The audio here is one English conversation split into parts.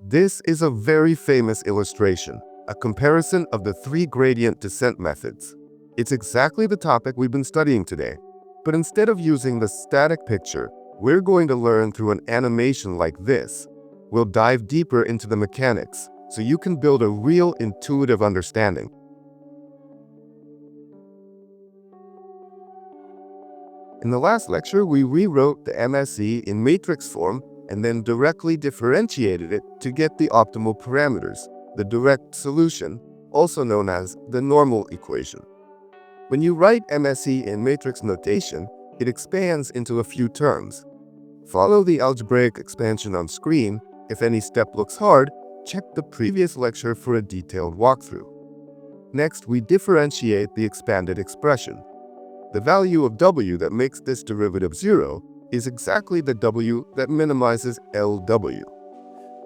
This is a very famous illustration, a comparison of the three gradient descent methods. It's exactly the topic we've been studying today. But instead of using the static picture, we're going to learn through an animation like this. We'll dive deeper into the mechanics, so you can build a real intuitive understanding. In the last lecture, we rewrote the MSE in matrix form and then directly differentiated it to get the optimal parameters, the direct solution, also known as the normal equation. When you write MSE in matrix notation, it expands into a few terms. Follow the algebraic expansion on screen. If any step looks hard, check the previous lecture for a detailed walkthrough. Next, we differentiate the expanded expression. The value of w that makes this derivative 0 is exactly the w that minimizes LW.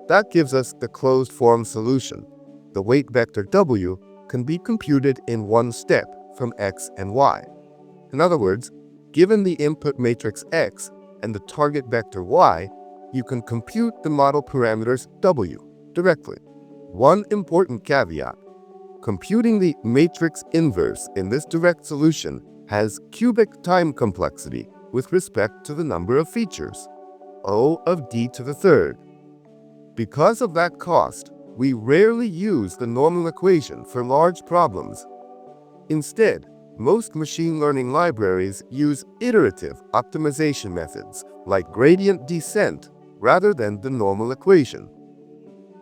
That gives us the closed form solution. The weight vector w can be computed in one step from x and y. In other words, given the input matrix x and the target vector y, you can compute the model parameters w directly. One important caveat: computing the matrix inverse in this direct solution has cubic time complexity with respect to the number of features, O of d to the third. Because of that cost, we rarely use the normal equation for large problems. Instead, most machine learning libraries use iterative optimization methods like gradient descent rather than the normal equation.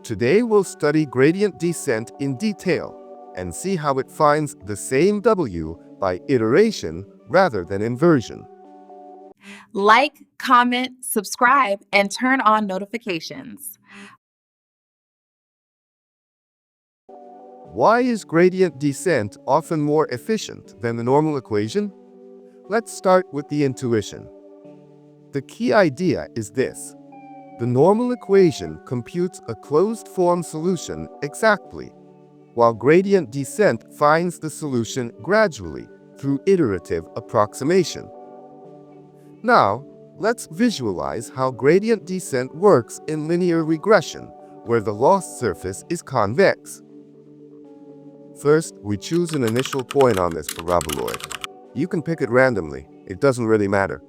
Today we'll study gradient descent in detail and see how it finds the same w by iteration rather than inversion. Like, comment, subscribe, and turn on notifications. Why is gradient descent often more efficient than the normal equation? Let's start with the intuition. The key idea is this: the normal equation computes a closed form solution exactly, while gradient descent finds the solution gradually through iterative approximation. Now, let's visualize how gradient descent works in linear regression, where the loss surface is convex. First, we choose an initial point on this paraboloid. You can pick it randomly, it doesn't really matter.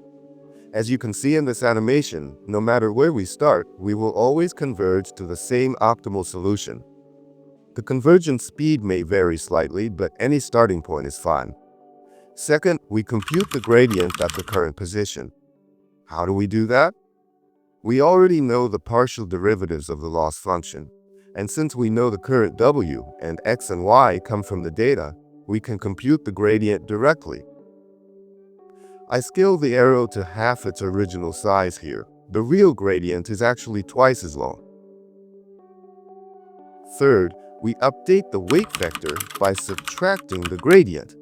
As you can see in this animation, no matter where we start, we will always converge to the same optimal solution. The convergence speed may vary slightly, but any starting point is fine. Second, we compute the gradient at the current position. How do we do that? We already know the partial derivatives of the loss function, and since we know the current w and x and y come from the data, we can compute the gradient directly. I scale the arrow to half its original size here. The real gradient is actually twice as long. Third, we update the weight vector by subtracting the gradient.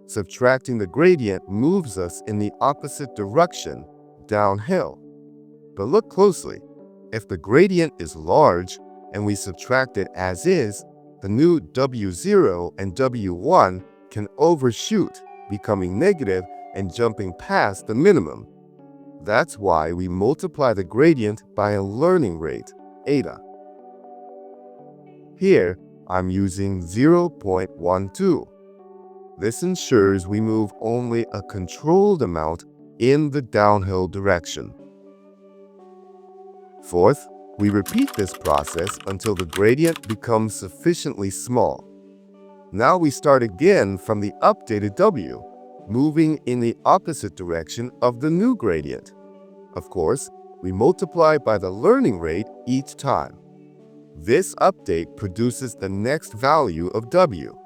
Subtracting the gradient moves us in the opposite direction, downhill. But look closely. If the gradient is large and we subtract it as is, the new w0 and w1 can overshoot, becoming negative and jumping past the minimum. That's why we multiply the gradient by a learning rate, eta. Here, I'm using 0.12. This ensures we move only a controlled amount in the downhill direction. Fourth, we repeat this process until the gradient becomes sufficiently small. Now we start again from the updated w, moving in the opposite direction of the new gradient. Of course, we multiply by the learning rate each time. This update produces the next value of w.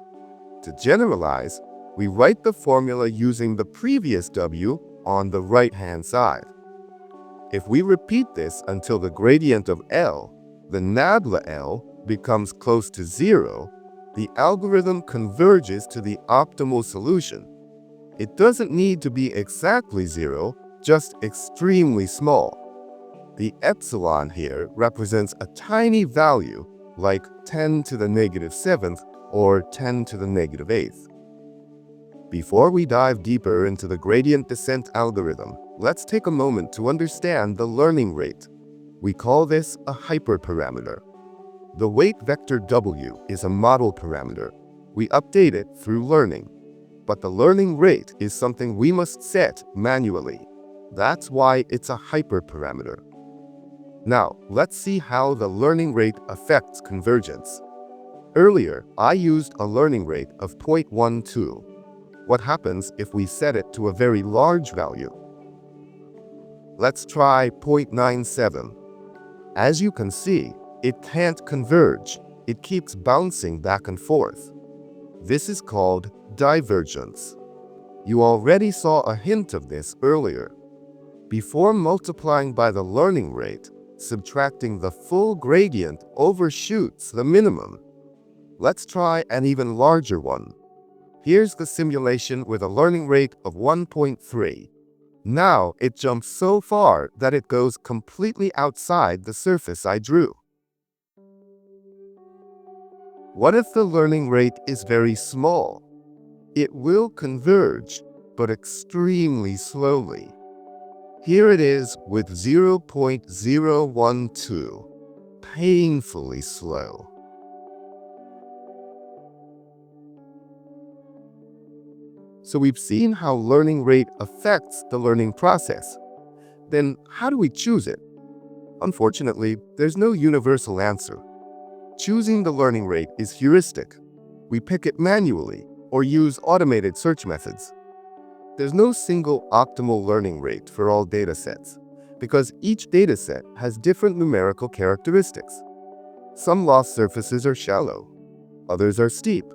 To generalize, we write the formula using the previous w on the right-hand side. If we repeat this until the gradient of L, the nabla L, becomes close to 0, the algorithm converges to the optimal solution. It doesn't need to be exactly 0, just extremely small. The epsilon here represents a tiny value, like 10 to the negative 7th or 10 to the negative 8th. Before we dive deeper into the gradient descent algorithm, let's take a moment to understand the learning rate. We call this a hyperparameter. The weight vector W is a model parameter. We update it through learning. But the learning rate is something we must set manually. That's why it's a hyperparameter. Now, let's see how the learning rate affects convergence. Earlier, I used a learning rate of 0.12. What happens if we set it to a very large value? Let's try 0.97. As you can see, it can't converge. It keeps bouncing back and forth. This is called divergence. You already saw a hint of this earlier. Before multiplying by the learning rate, subtracting the full gradient overshoots the minimum. Let's try an even larger one. Here's the simulation with a learning rate of 1.3. Now it jumps so far that it goes completely outside the surface I drew. What if the learning rate is very small? It will converge, but extremely slowly. Here it is with 0.012, painfully slow. So we've seen how learning rate affects the learning process. Then how do we choose it? Unfortunately, there's no universal answer. Choosing the learning rate is heuristic. We pick it manually or use automated search methods. There's no single optimal learning rate for all datasets, because each dataset has different numerical characteristics. Some loss surfaces are shallow, others are steep,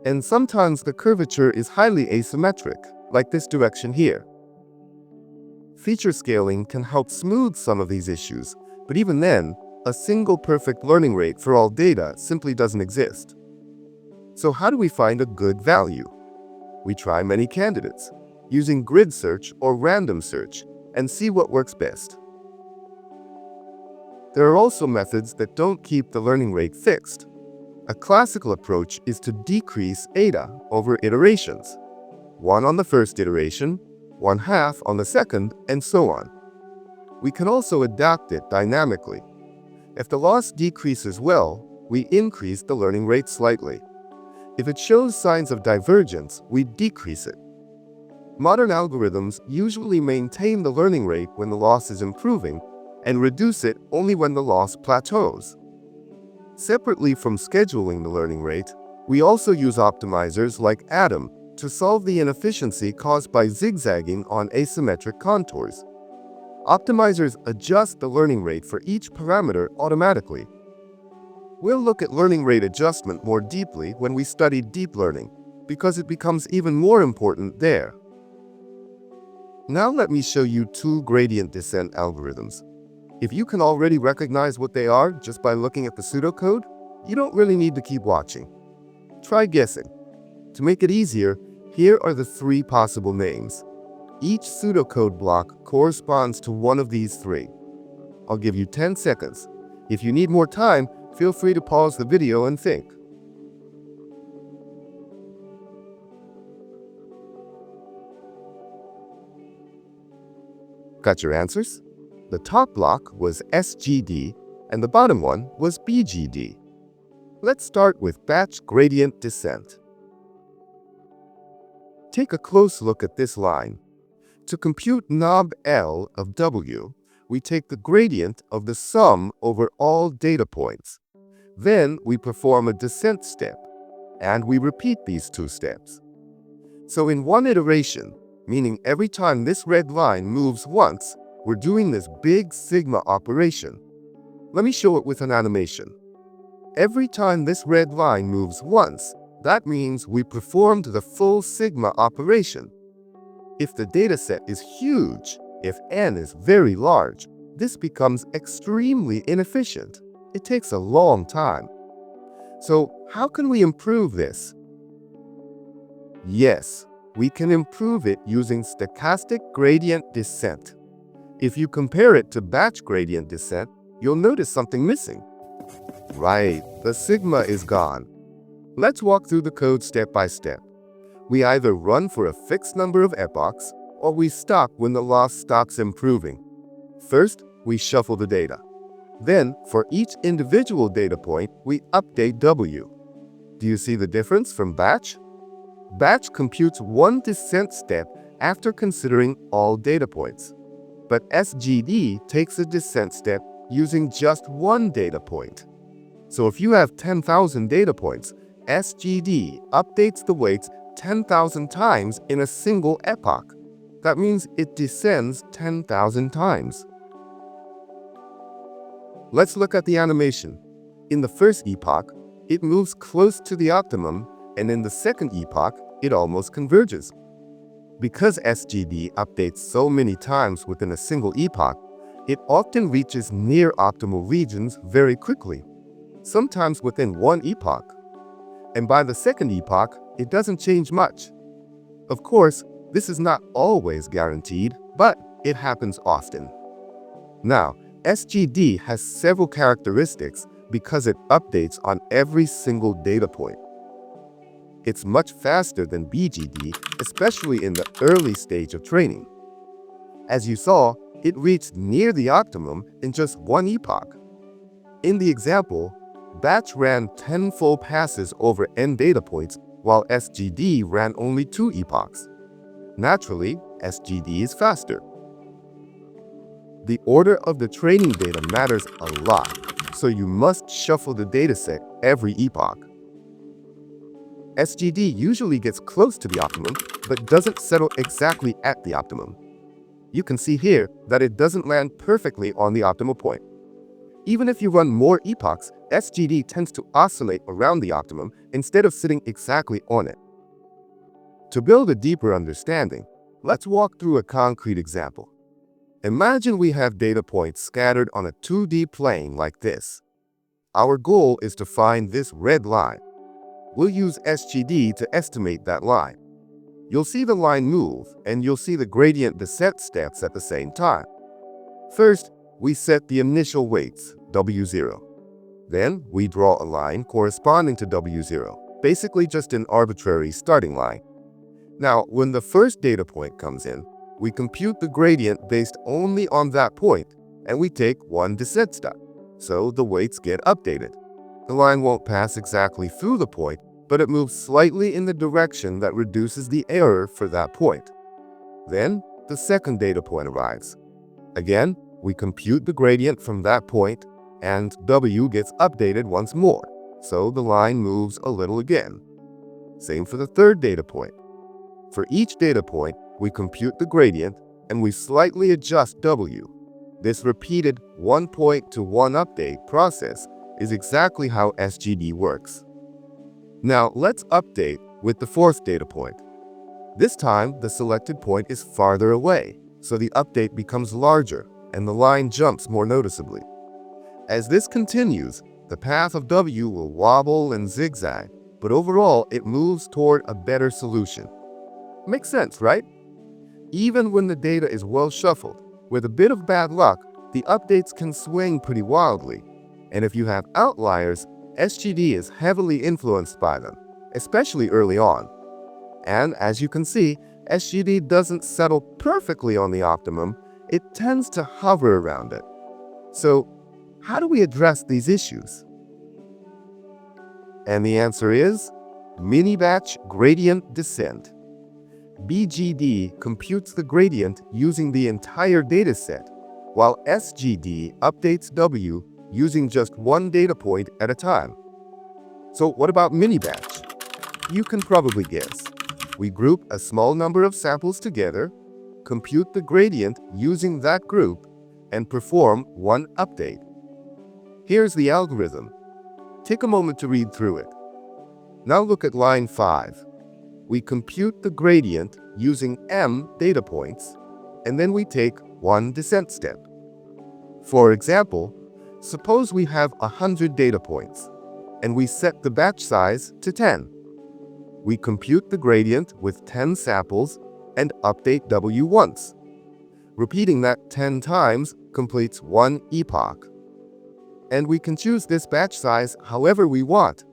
and sometimes the curvature is highly asymmetric, like this direction here. Feature scaling can help smooth some of these issues, but even then, a single perfect learning rate for all data simply doesn't exist. So how do we find a good value? We try many candidates, using grid search or random search, and see what works best. There are also methods that don't keep the learning rate fixed. A classical approach is to decrease eta over iterations. 1 on the first iteration, 1/2 on the second, and so on. We can also adapt it dynamically. If the loss decreases well, we increase the learning rate slightly. If it shows signs of divergence, we decrease it. Modern algorithms usually maintain the learning rate when the loss is improving and reduce it only when the loss plateaus. Separately from scheduling the learning rate, we also use optimizers like Atom to solve the inefficiency caused by zigzagging on asymmetric contours. Optimizers adjust the learning rate for each parameter automatically. We'll look at learning rate adjustment more deeply when we study deep learning, because it becomes even more important there. Now let me show you 2 gradient descent algorithms. If you can already recognize what they are just by looking at the pseudocode, you don't really need to keep watching. Try guessing. To make it easier, here are the 3 possible names. Each pseudocode block corresponds to one of these 3. I'll give you 10 seconds. If you need more time, feel free to pause the video and think. Got your answers? The top block was SGD and the bottom one was BGD. Let's start with batch gradient descent. Take a close look at this line. To compute knob L of W, we take the gradient of the sum over all data points. Then we perform a descent step, and we repeat these 2 steps. So in one iteration, meaning every time this red line moves once, we're doing this big sigma operation. Let me show it with an animation. Every time this red line moves once, that means we performed the full sigma operation. If the dataset is huge, if n is very large, this becomes extremely inefficient. It takes a long time. So how can we improve this? Yes, we can improve it using stochastic gradient descent. If you compare it to batch gradient descent, you'll notice something missing. Right, the sigma is gone. Let's walk through the code step by step. We either run for a fixed number of epochs, or we stop when the loss stops improving. First, we shuffle the data. Then, for each individual data point, we update W. Do you see the difference from batch? Batch computes one descent step after considering all data points. But SGD takes a descent step using just one data point. So if you have 10,000 data points, SGD updates the weights 10,000 times in a single epoch. That means it descends 10,000 times. Let's look at the animation. In the first epoch, it moves close to the optimum, and in the second epoch, it almost converges. Because SGD updates so many times within a single epoch, it often reaches near optimal regions very quickly, sometimes within one epoch. And by the second epoch, it doesn't change much. Of course, this is not always guaranteed, but it happens often. Now, SGD has several characteristics because it updates on every single data point. It's much faster than BGD, especially in the early stage of training. As you saw, it reached near the optimum in just one epoch. In the example, batch ran 10 full passes over n data points, while SGD ran only 2 epochs. Naturally, SGD is faster. The order of the training data matters a lot, so you must shuffle the dataset every epoch. SGD usually gets close to the optimum, but doesn't settle exactly at the optimum. You can see here that it doesn't land perfectly on the optimal point. Even if you run more epochs, SGD tends to oscillate around the optimum instead of sitting exactly on it. To build a deeper understanding, let's walk through a concrete example. Imagine we have data points scattered on a 2D plane like this. Our goal is to find this red line. We'll use SGD to estimate that line. You'll see the line move, and you'll see the gradient descent steps at the same time. First, we set the initial weights, W0. Then, we draw a line corresponding to W0, basically just an arbitrary starting line. Now, when the first data point comes in, we compute the gradient based only on that point, and we take one descent step, so the weights get updated. The line won't pass exactly through the point, but it moves slightly in the direction that reduces the error for that point. Then, the second data point arrives. Again, we compute the gradient from that point, and W gets updated once more, so the line moves a little again. Same for the third data point. For each data point, we compute the gradient, and we slightly adjust W. This repeated one point to one update process is exactly how SGD works. Now let's update with the fourth data point. This time, the selected point is farther away, so the update becomes larger and the line jumps more noticeably. As this continues, the path of W will wobble and zigzag, but overall it moves toward a better solution. Makes sense, right? Even when the data is well shuffled, with a bit of bad luck, the updates can swing pretty wildly. And if you have outliers, SGD is heavily influenced by them, especially early on. And as you can see, SGD doesn't settle perfectly on the optimum, it tends to hover around it. So, how do we address these issues? And the answer is mini-batch gradient descent. BGD computes the gradient using the entire dataset, while SGD updates W using just one data point at a time. So what about mini-batch? You can probably guess. We group a small number of samples together, compute the gradient using that group, and perform one update. Here's the algorithm. Take a moment to read through it. Now look at line 5. We compute the gradient using m data points, and then we take one descent step. For example, suppose we have 100 data points, and we set the batch size to 10. We compute the gradient with 10 samples and update W once. Repeating that 10 times completes one epoch. And we can choose this batch size however we want.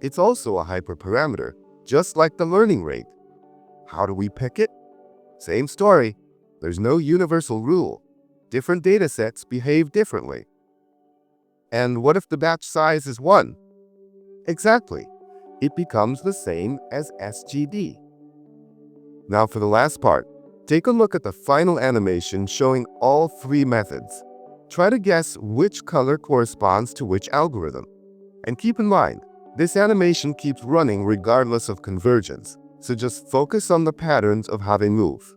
It's also a hyperparameter, just like the learning rate. How do we pick it? Same story. There's no universal rule. Different datasets behave differently. And what if the batch size is 1? Exactly. It becomes the same as SGD. Now for the last part, take a look at the final animation showing all three methods. Try to guess which color corresponds to which algorithm. And keep in mind, this animation keeps running regardless of convergence, so just focus on the patterns of how they move.